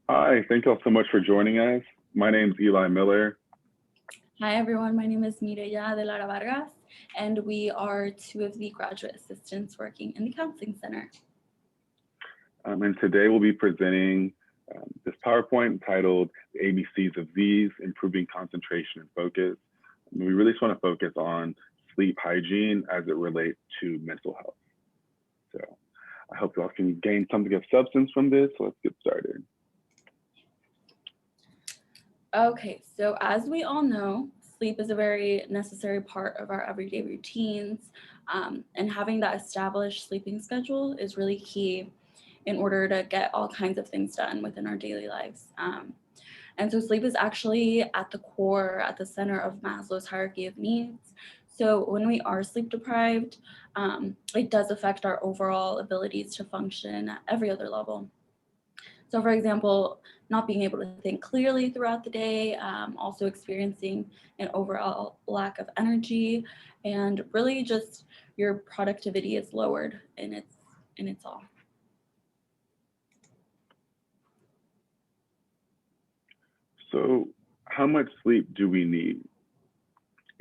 Hi, thank you all so much for joining us. My name is Eli Miller, Hi everyone, my name is Mireya de Lara Vargas, and we are two of the graduate assistants working in the Counseling Center. and today we'll be presenting this PowerPoint titled The ABCs of Z's, Improving Concentration and Focus. And we really just want to focus on sleep hygiene as it relates to mental health. So I hope you all can gain something of substance from this. So let's get started. Okay, so as we all know, sleep is a very necessary part of our everyday routines, and having that established sleeping schedule is really key in order to get all kinds of things done within our daily lives. And so sleep is actually at the core, at the center of Maslow's hierarchy of needs. So when we are sleep deprived, it does affect our overall abilities to function at every other level. So, for example, not being able to think clearly throughout the day, also experiencing an overall lack of energy, and really just your productivity is lowered in its all. So how much sleep do we need?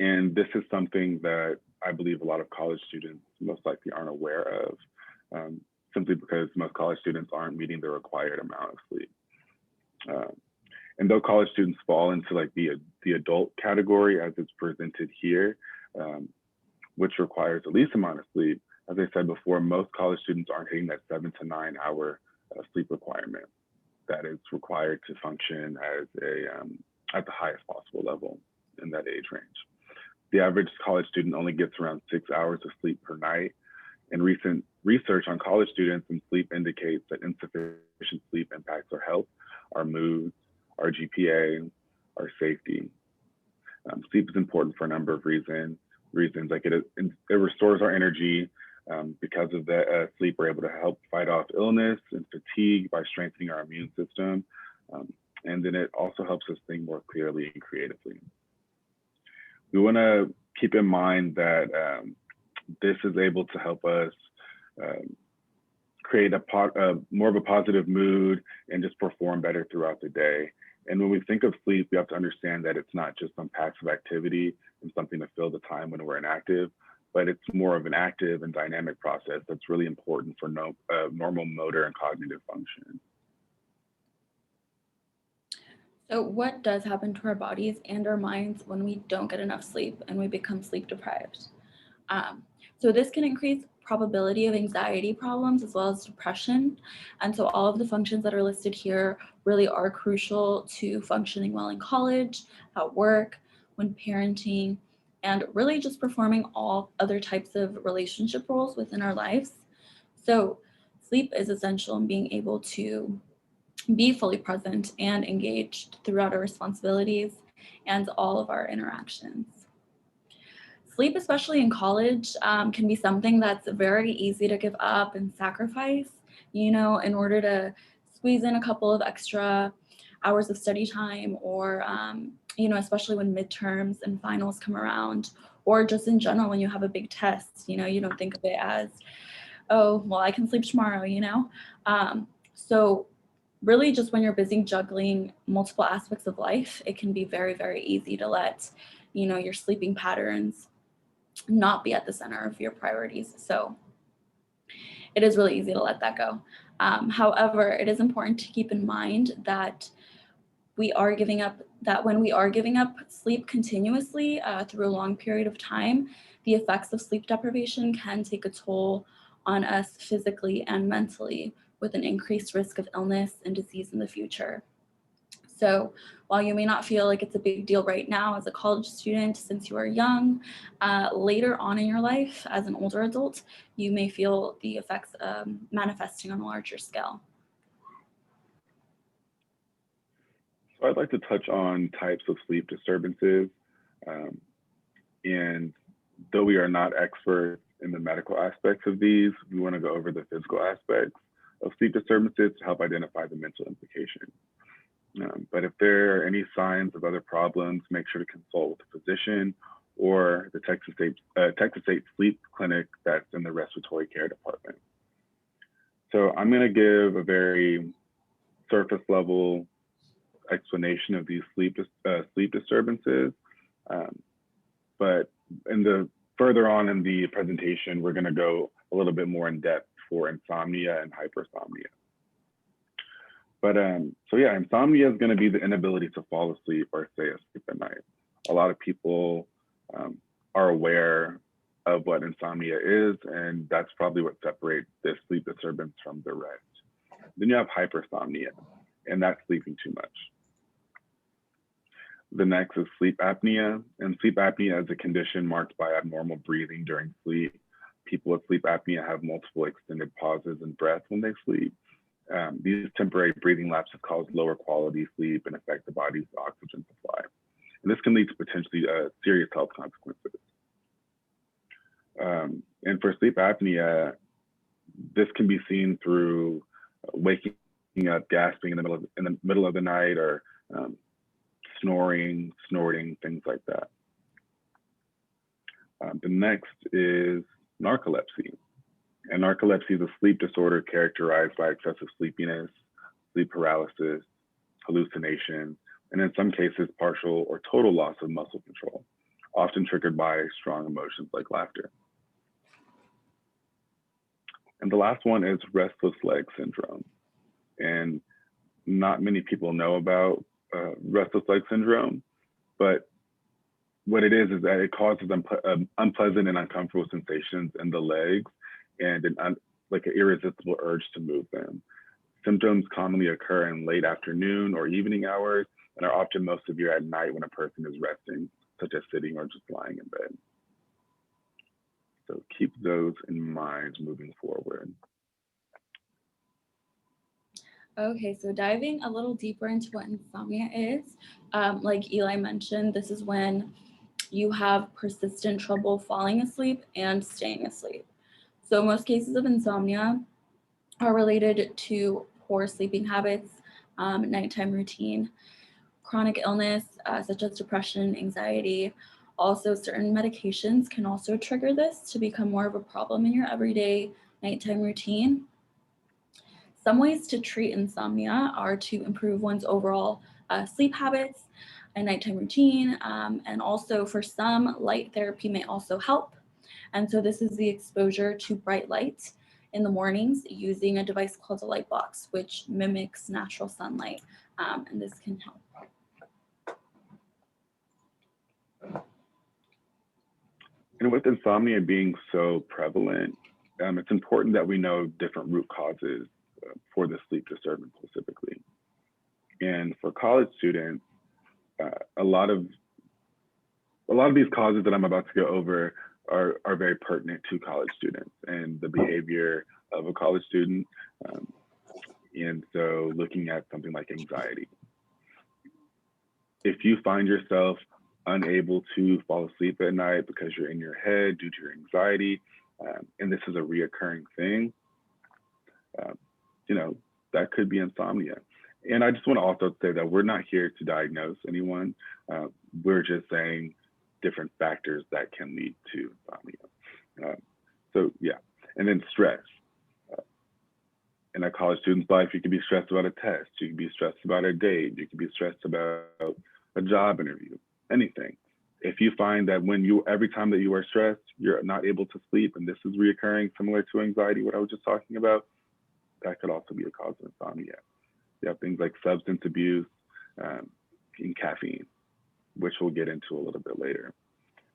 And this is something that I believe a lot of college students most likely aren't aware of, um, simply because most college students aren't meeting the required amount of sleep. Uh, and though college students fall into like the adult category as it's presented here, um, which requires the least amount of sleep, as I said before, most college students aren't hitting that 7 to 9 hour sleep requirement that is required to function as a at the highest possible level in that age range. The average college student only gets around 6 hours of sleep per night, and recent research on college students and sleep indicates that insufficient sleep impacts our health, our moods, our GPA, our safety. Sleep is important for a number of reasons like it restores our energy. Because of that, sleep, we're able to help fight off illness and fatigue by strengthening our immune system. Um, and then it also helps us think more clearly and creatively. We want to keep in mind that this is able to help us um, create more of a positive mood and just perform better throughout the day. And when we think of sleep, we have to understand that it's not just some passive activity and something to fill the time when we're inactive, but it's more of an active and dynamic process that's really important for normal motor and cognitive function. So, what does happen to our bodies and our minds when we don't get enough sleep and we become sleep deprived? Um, so this can increase probability of anxiety problems as well as depression. And so all of the functions that are listed here really are crucial to functioning well in college, at work, when parenting, and really just performing all other types of relationship roles within our lives. So sleep is essential in being able to be fully present and engaged throughout our responsibilities and all of our interactions. Sleep, especially in college, can be something that's very easy to give up and sacrifice, in order to squeeze in a couple of extra hours of study time or, especially when midterms and finals come around, or just in general when you have a big test, you don't think of it as, oh, well, I can sleep tomorrow. So really just when you're busy juggling multiple aspects of life, it can be very, very easy to let, your sleeping patterns not be at the center of your priorities. So it is really easy to let that go. However, it is important to keep in mind that when we are giving up sleep continuously through a long period of time, the effects of sleep deprivation can take a toll on us physically and mentally, with an increased risk of illness and disease in the future. So while you may not feel like it's a big deal right now as a college student, since you are young, later on in your life as an older adult, you may feel the effects manifesting on a larger scale. So I'd like to touch on types of sleep disturbances. Um, and though we are not experts in the medical aspects of these, we want to go over the physical aspects of sleep disturbances to help identify the mental implications. But if there are any signs of other problems, make sure to consult with a physician or the Texas State Sleep Clinic that's in the respiratory care department. So I'm going to give a very surface level explanation of these sleep disturbances. But further on in the presentation, we're going to go a little bit more in depth for insomnia and hypersomnia. But so yeah, insomnia is going to be the inability to fall asleep or stay asleep at night. A lot of people are aware of what insomnia is, and that's probably what separates this sleep disturbance from the rest. Then you have hypersomnia, and that's sleeping too much. The next is sleep apnea, and sleep apnea is a condition marked by abnormal breathing during sleep. People with sleep apnea have multiple extended pauses in breath when they sleep. These temporary breathing lapses cause lower quality sleep and affect the body's oxygen supply. And this can lead to potentially serious health consequences. And for sleep apnea, this can be seen through waking up, gasping in the middle of the night, or snoring, snorting, things like that. The next is narcolepsy. And narcolepsy is a sleep disorder characterized by excessive sleepiness, sleep paralysis, hallucination, and in some cases, partial or total loss of muscle control, often triggered by strong emotions like laughter. And the last one is restless leg syndrome. And not many people know about restless leg syndrome, but what it is that it causes unpleasant and uncomfortable sensations in the legs and like an irresistible urge to move them. Symptoms commonly occur in late afternoon or evening hours and are often most severe at night when a person is resting, such as sitting or just lying in bed. So keep those in mind moving forward. Okay, so diving a little deeper into what insomnia is, like Eli mentioned, this is when you have persistent trouble falling asleep and staying asleep. So most cases of insomnia are related to poor sleeping habits, nighttime routine, chronic illness such as depression, anxiety. Also, certain medications can also trigger this to become more of a problem in your everyday nighttime routine. Some ways to treat insomnia are to improve one's overall sleep habits and nighttime routine. And also for some, light therapy may also help. And so this is the exposure to bright light in the mornings using a device called a light box, which mimics natural sunlight. And this can help. And with insomnia being so prevalent, it's important that we know different root causes for the sleep disturbance specifically. And for college students, a lot of these causes that I'm about to go over are very pertinent to college students and the behavior of a college student. And so looking at something like anxiety. If you find yourself unable to fall asleep at night because you're in your head due to your anxiety, and this is a reoccurring thing, that could be insomnia. And I just want to also say that we're not here to diagnose anyone. We're just saying different factors that can lead to insomnia. So yeah, and then stress. In a college student's life, you could be stressed about a test, you could be stressed about a date, you could be stressed about a job interview, anything. If you find that every time that you are stressed, you're not able to sleep, and this is reoccurring, similar to anxiety, what I was just talking about, that could also be a cause of insomnia. You have things like substance abuse and caffeine, which we'll get into a little bit later.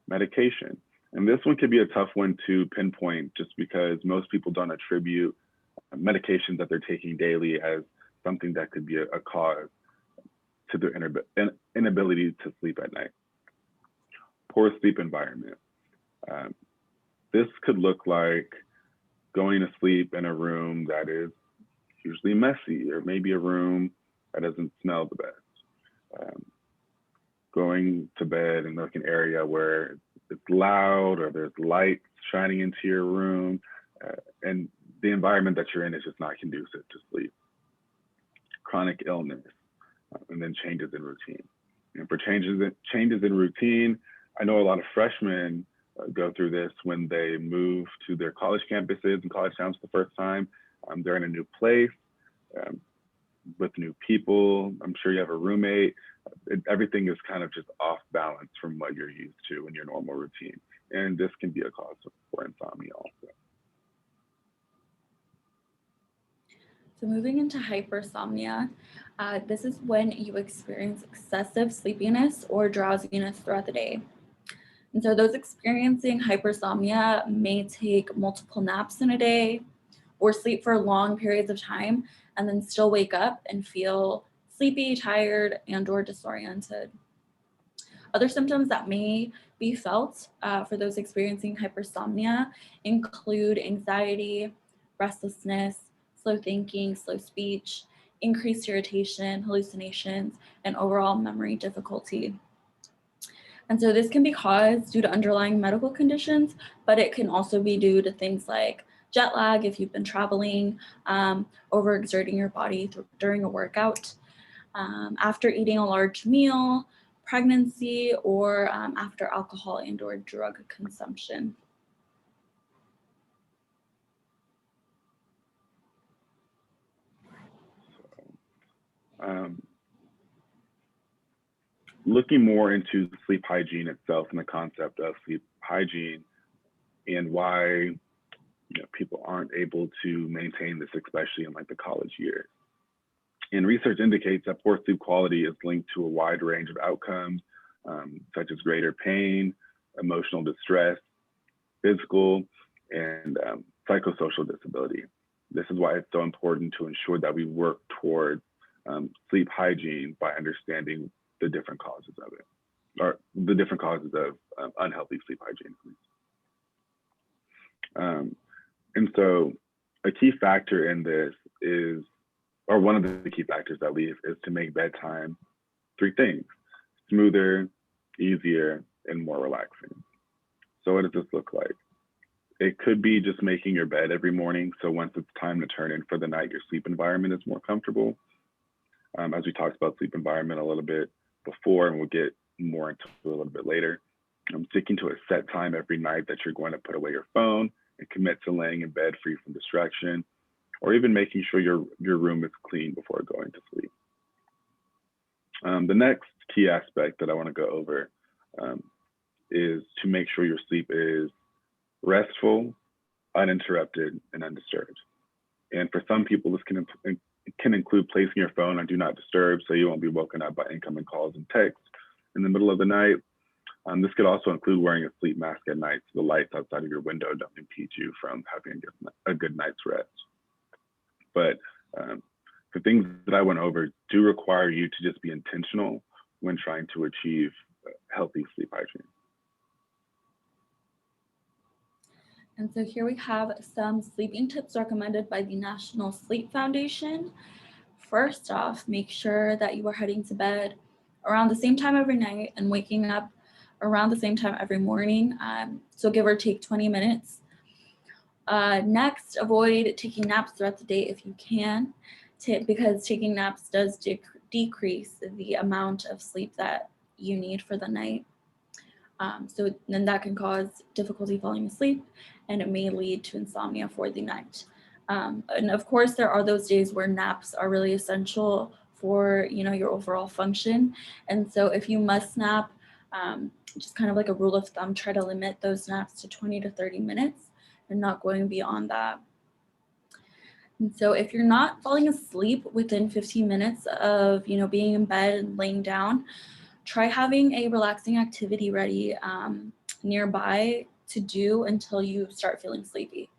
Medication, and this one could be a tough one to pinpoint just because most people don't attribute medications that they're taking daily as something that could be a cause to their inability to sleep at night. Poor sleep environment. This could look like going to sleep in a room that is usually messy, or maybe a room that doesn't smell the best. Going to bed in like an area where it's loud or there's lights shining into your room, and the environment that you're in is just not conducive to sleep. Chronic illness, and then changes in routine. And for changes in routine, I know a lot of freshmen go through this when they move to their college campuses and college towns for the first time. They're in a new place. with new people. I'm sure you have a roommate. Everything is kind of just off balance from what you're used to in your normal routine. And this can be a cause for insomnia also. So moving into hypersomnia, this is when you experience excessive sleepiness or drowsiness throughout the day. And so those experiencing hypersomnia may take multiple naps in a day or sleep for long periods of time and then still wake up and feel sleepy, tired, and or disoriented. Other symptoms that may be felt for those experiencing hypersomnia include anxiety, restlessness, slow thinking, slow speech, increased irritation, hallucinations, and overall memory difficulty. And so this can be caused due to underlying medical conditions, but it can also be due to things like jet lag if you've been traveling, overexerting your body during a workout, after eating a large meal, pregnancy, or after alcohol and or drug consumption. Looking more into sleep hygiene itself and the concept of sleep hygiene and why people aren't able to maintain this, especially in like the college years. And research indicates that poor sleep quality is linked to a wide range of outcomes, such as greater pain, emotional distress, physical, and psychosocial disability. This is why it's so important to ensure that we work towards sleep hygiene by understanding the different causes of it, or the different causes of unhealthy sleep hygiene. And so a key factor in this is, or one of the key factors at least, is to make bedtime three things: smoother, easier, and more relaxing. So what does this look like? It could be just making your bed every morning. So once it's time to turn in for the night, your sleep environment is more comfortable. As we talked about sleep environment a little bit before, and we'll get more into it a little bit later, sticking to a set time every night that you're going to put away your phone and commit to laying in bed free from distraction, or even making sure your room is clean before going to sleep. The next key aspect that I want to go over is to make sure your sleep is restful, uninterrupted, and undisturbed. And for some people, this can include placing your phone on do not disturb so you won't be woken up by incoming calls and texts in the middle of the night. This could also include wearing a sleep mask at night so the lights outside of your window don't impede you from having a good night's rest. But the things that I went over do require you to just be intentional when trying to achieve healthy sleep hygiene. And so here we have some sleeping tips recommended by the National Sleep Foundation. First off, make sure that you are heading to bed around the same time every night and waking up around the same time every morning. So give or take 20 minutes. Next, avoid taking naps throughout the day if you can, because taking naps does decrease the amount of sleep that you need for the night. So then that can cause difficulty falling asleep, and it may lead to insomnia for the night. And of course, there are those days where naps are really essential for your overall function. And so if you must nap, just kind of like a rule of thumb, try to limit those naps to 20 to 30 minutes and not going beyond that. And so if you're not falling asleep within 15 minutes of being in bed and laying down, try having a relaxing activity ready nearby to do until you start feeling sleepy.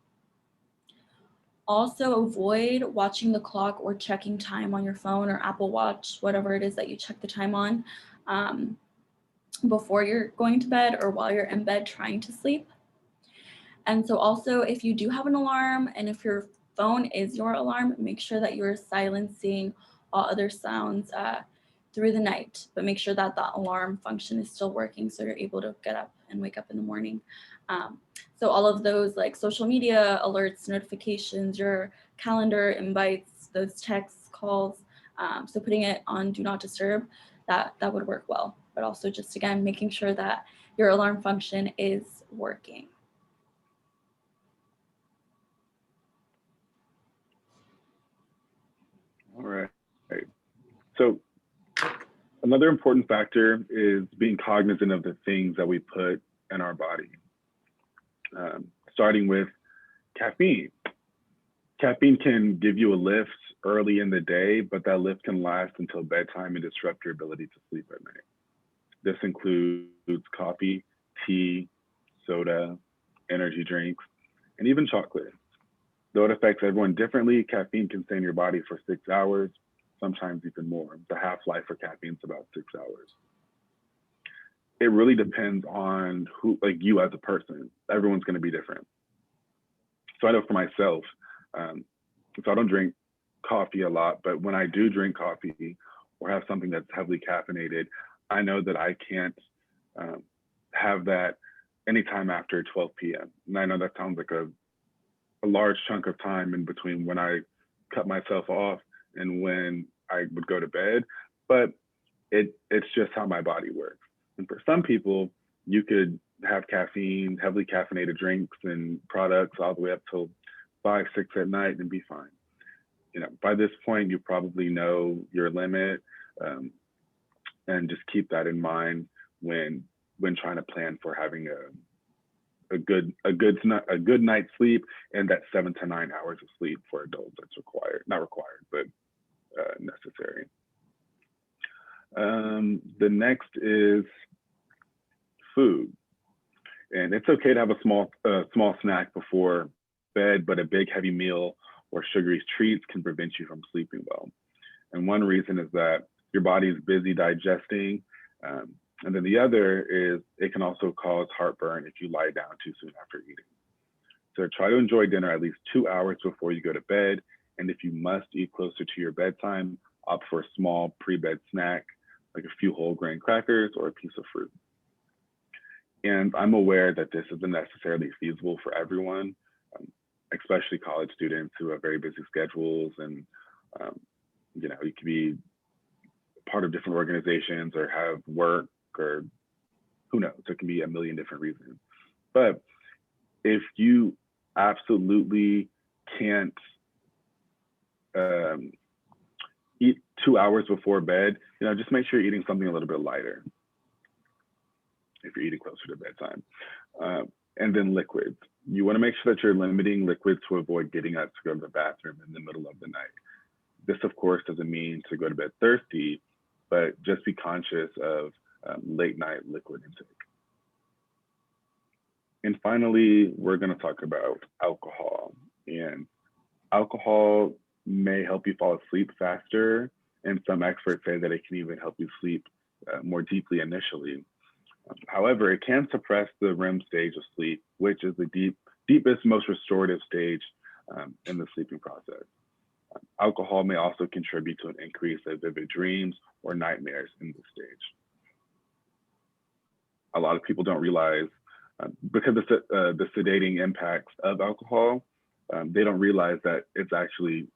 Also, avoid watching the clock or checking time on your phone or Apple Watch, whatever it is that you check the time on, before you're going to bed or while you're in bed trying to sleep. And so also, if you do have an alarm and if your phone is your alarm, make sure that you're silencing all other sounds through the night, but make sure that the alarm function is still working so you're able to get up and wake up in the morning. So all of those like social media alerts, notifications, your calendar invites, those texts, calls, so putting it on do not disturb, that would work well. But also just again, making sure that your alarm function is working. All right. So another important factor is being cognizant of the things that we put in our body, starting with caffeine. Caffeine can give you a lift early in the day, but that lift can last until bedtime and disrupt your ability to sleep at night. This includes coffee, tea, soda, energy drinks, and even chocolate. Though it affects everyone differently, caffeine can stay in your body for 6 hours, sometimes even more. The half-life for caffeine is about 6 hours. It really depends on who, like you as a person. Everyone's going to be different. So I know for myself, so I don't drink coffee a lot, but when I do drink coffee or have something that's heavily caffeinated, I know that I can't have that anytime after 12 p.m. And I know that sounds like a large chunk of time in between when I cut myself off and when I would go to bed, but it's just how my body works. And for some people, you could have caffeine, heavily caffeinated drinks and products all the way up till 5, 6 at night and be fine. You know, by this point, you probably know your limit, and just keep that in mind when trying to plan for having a good night's sleep and that 7 to 9 hours of sleep for adults that's required, not required, but necessary. The next is food, and it's okay to have a small snack before bed, but a big heavy meal or sugary treats can prevent you from sleeping well. And one reason is that your body is busy digesting. And then the other is it can also cause heartburn if you lie down too soon after eating. So try to enjoy dinner at least 2 hours before you go to bed. And if you must eat closer to your bedtime, opt for a small pre-bed snack, like a few whole grain crackers or a piece of fruit. And I'm aware that this isn't necessarily feasible for everyone, especially college students who have very busy schedules, and you know, you could be part of different organizations or have work or who knows, it can be a million different reasons. But if you absolutely can't eat 2 hours before bed, you know, just make sure you're eating something a little bit lighter if you're eating closer to bedtime. And then liquids. You want to make sure that you're limiting liquids to avoid getting us to go to the bathroom in the middle of the night. This, of course, doesn't mean to go to bed thirsty, but just be conscious of late night liquid intake. And finally, we're going to talk about alcohol. And alcohol may help you fall asleep faster, and some experts say that it can even help you sleep more deeply initially. However, it can suppress the REM stage of sleep, which is the deepest, most restorative stage in the sleeping process. Alcohol may also contribute to an increase of vivid dreams or nightmares in this stage. A lot of people don't realize, because of the sedating impacts of alcohol, they don't realize that it's actually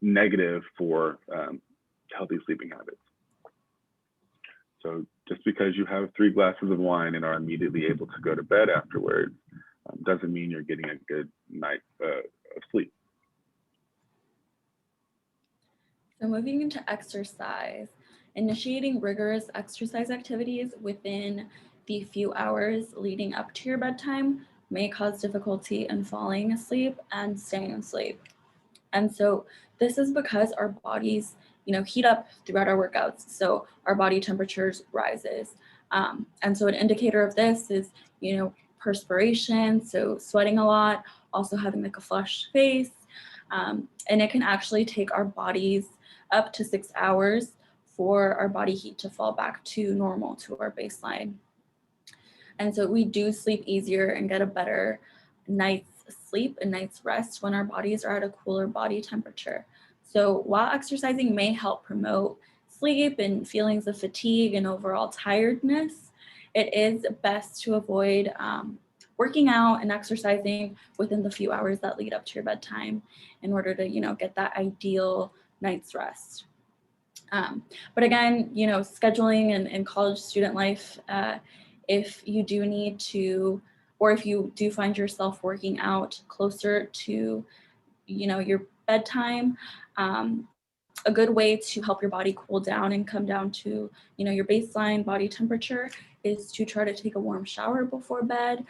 negative for healthy sleeping habits. So just because you have 3 glasses of wine and are immediately able to go to bed afterwards doesn't mean you're getting a good night of sleep. So moving into exercise, initiating rigorous exercise activities within the few hours leading up to your bedtime may cause difficulty in falling asleep and staying asleep. And so this is because our bodies, you know, heat up throughout our workouts. So our body temperatures rises. And so an indicator of this is, you know, perspiration, so sweating a lot, also having like a flushed face. And it can actually take our bodies up to 6 hours for our body heat to fall back to normal, to our baseline. And so we do sleep easier and get a better night's sleep and night's rest when our bodies are at a cooler body temperature. So while exercising may help promote sleep and feelings of fatigue and overall tiredness, it is best to avoid working out and exercising within the few hours that lead up to your bedtime in order to, you know, get that ideal night's rest. But again, you know, scheduling and college student life, if you do need to, or if you do find yourself working out closer to, you know, your bedtime, A good way to help your body cool down and come down to, your baseline body temperature is to try to take a warm shower before bed,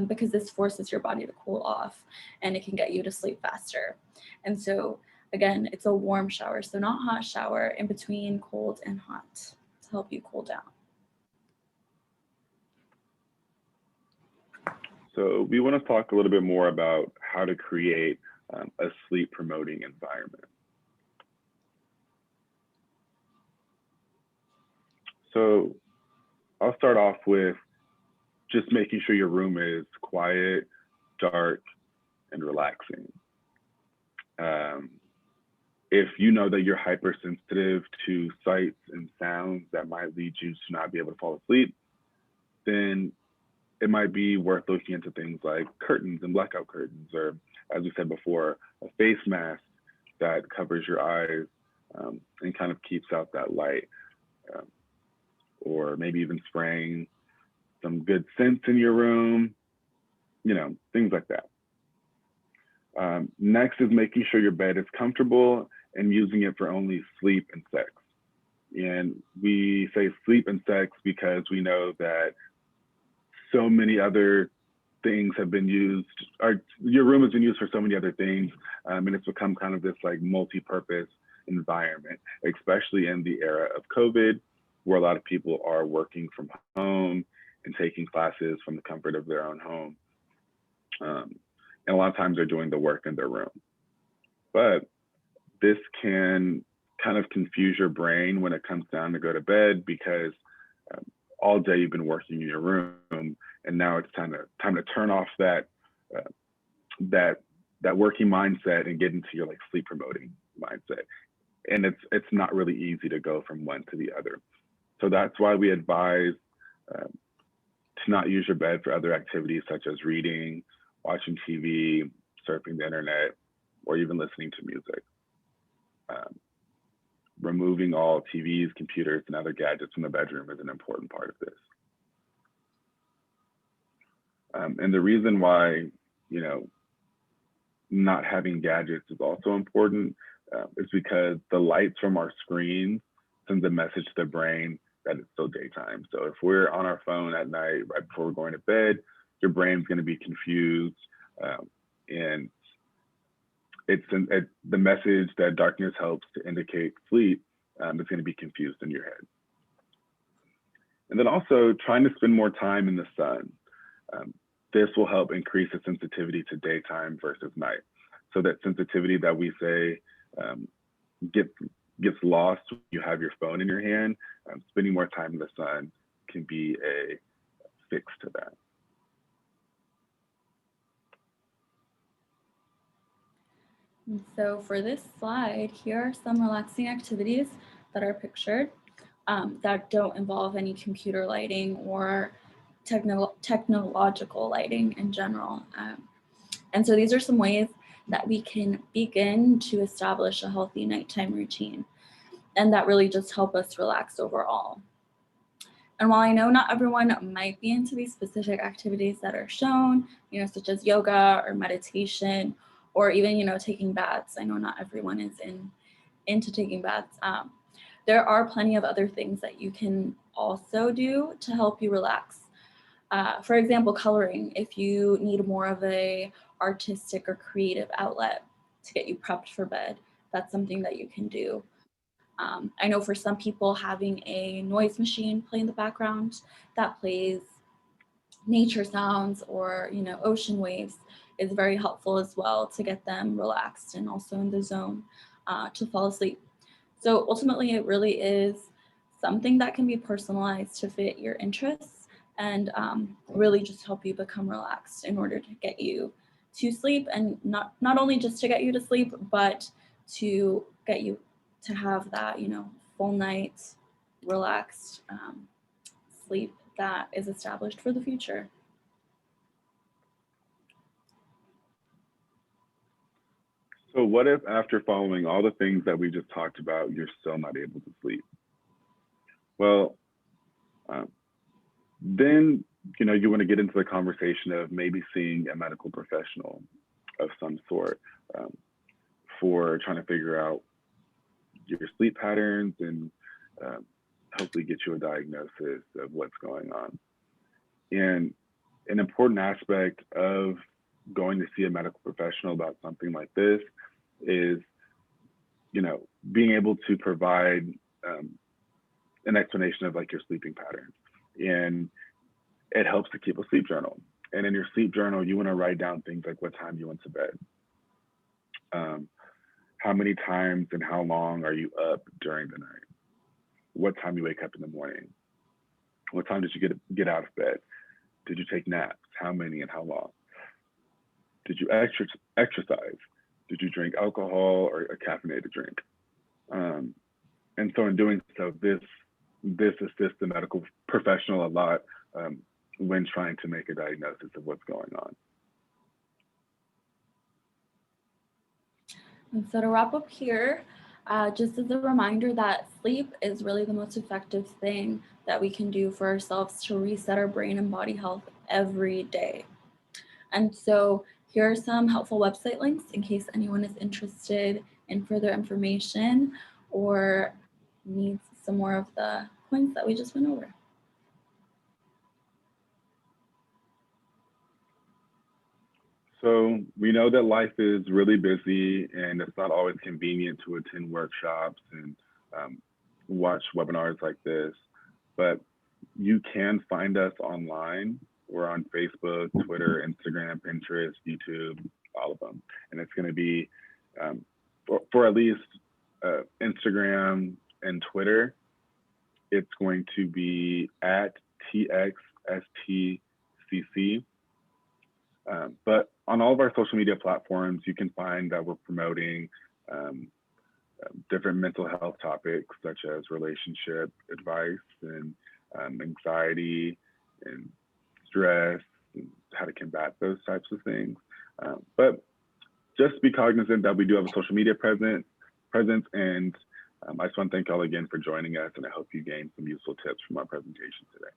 because this forces your body to cool off and it can get you to sleep faster. And so again, it's a warm shower, so not hot shower, in between cold and hot, to help you cool down. So we want to talk a little bit more about how to create a sleep promoting environment. So I'll start off with just making sure your room is quiet, dark, and relaxing. If you know that you're hypersensitive to sights and sounds that might lead you to not be able to fall asleep, then it might be worth looking into things like curtains and blackout curtains, or as we said before, a face mask that covers your eyes and kind of keeps out that light. Or maybe even spraying some good scents in your room, things like that. Next is making sure your bed is comfortable and using it for only sleep and sex. And we say sleep and sex because we know that so many other things have been used, or your room has been used for so many other things, and it's become kind of this like multi-purpose environment, especially in the era of COVID, where a lot of people are working from home and taking classes from the comfort of their own home. And a lot of times they're doing the work in their room. But this can kind of confuse your brain when it comes down to go to bed, because all day you've been working in your room, and now it's time to turn off that working mindset and get into your like sleep promoting mindset. And it's not really easy to go from one to the other. So that's why we advise to not use your bed for other activities such as reading, watching TV, surfing the internet, or even listening to music. Removing all TVs, computers, and other gadgets from the bedroom is an important part of this. And the reason why, not having gadgets is also important is because the lights from our screens sends a message to the brain that it's still daytime. So if we're on our phone at night, right before we're going to bed, your brain's going to be confused, and the message that darkness helps to indicate sleep is going to be confused in your head. And then also trying to spend more time in the sun. This will help increase the sensitivity to daytime versus night. So that sensitivity that we say gets lost when you have your phone in your hand, spending more time in the sun can be a fix to that. And so for this slide, here are some relaxing activities that are pictured that don't involve any computer lighting or technological lighting in general. And so these are some ways that we can begin to establish a healthy nighttime routine, and that really just help us relax overall. And while I know not everyone might be into these specific activities that are shown, such as yoga or meditation, or even, taking baths. I know not everyone is into taking baths. There are plenty of other things that you can also do to help you relax. For example, coloring. If you need more of a artistic or creative outlet to get you prepped for bed, that's something that you can do. I know for some people, having a noise machine play in the background that plays nature sounds or ocean waves is very helpful as well to get them relaxed and also in the zone to fall asleep. So ultimately, it really is something that can be personalized to fit your interests and really just help you become relaxed in order to get you to sleep, and not only just to get you to sleep, but to get you to have that full night relaxed sleep that is established for the future. So what if after following all the things that we just talked about, you're still not able to sleep? Well, then you want to get into the conversation of maybe seeing a medical professional of some sort for trying to figure out your sleep patterns and hopefully get you a diagnosis of what's going on. And an important aspect of going to see a medical professional about something like this is, being able to provide an explanation of like your sleeping patterns. And it helps to keep a sleep journal. And in your sleep journal, you want to write down things like what time you went to bed, how many times and how long are you up during the night, what time you wake up in the morning, what time did you get out of bed, did you take naps, how many and how long, did you exercise, did you drink alcohol or a caffeinated drink. And so in doing so, this assists the medical professional a lot when trying to make a diagnosis of what's going on. And so to wrap up here, just as a reminder that sleep is really the most effective thing that we can do for ourselves to reset our brain and body health every day. And so here are some helpful website links in case anyone is interested in further information or needs some more of the points that we just went over. So we know that life is really busy and it's not always convenient to attend workshops and watch webinars like this, but you can find us online. We're on Facebook, Twitter, Instagram, Pinterest, YouTube, all of them. And it's going to be, for at least Instagram and Twitter, it's going to be at TXSTCC. But on all of our social media platforms, you can find that we're promoting different mental health topics such as relationship advice and anxiety and stress and how to combat those types of things. But just be cognizant that we do have a social media presence, and I just want to thank y'all again for joining us, and I hope you gained some useful tips from our presentation today.